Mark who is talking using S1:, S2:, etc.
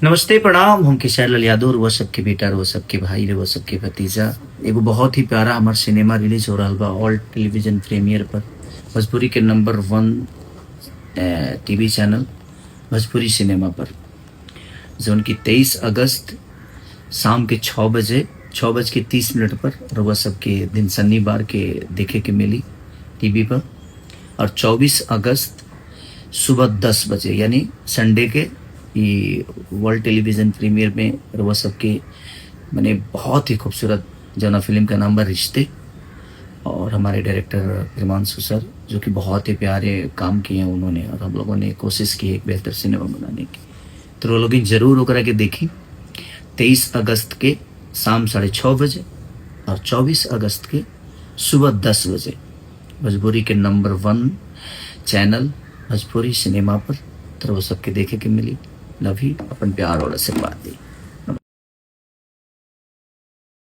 S1: नमस्ते प्रणाम हम किशोर लाल यादव और वो सबके बेटा वो सबके भाई रे वो सबके भतीजा। एगो बहुत ही प्यारा हमार सिनेमा रिलीज हो रहा बा ऑल टेलीविजन प्रीमियर पर भोजपुरी के number 1 TV channel Bhojpuri cinema पर, जो उनकी 23 अगस्त शाम के 6:30 पर और वह सबके दिन शनिवार के देखे के मिली टीवी पर। और 24 अगस्त सुबह 10 बजे यानी संडे के ये वर्ल्ड टेलीविज़न प्रीमियर में रवा सबके मैंने बहुत ही खूबसूरत जना फिल्म का नाम है रिश्ते, और हमारे डायरेक्टर हिमांशु सर जो कि बहुत ही प्यारे काम किए हैं उन्होंने, और हम लोगों ने कोशिश की एक बेहतर सिनेमा बनाने की। तो वो लोग ज़रूर होकर के देखी 23 अगस्त के शाम 6:30 बजे और 24 अगस्त के सुबह 10 बजे भोजपुरी के नंबर 1 चैनल भोजपुरी सिनेमा पर। तो वो सबके देखे के मिली। लव यू, अपन प्यार और आशीर्वाद दी।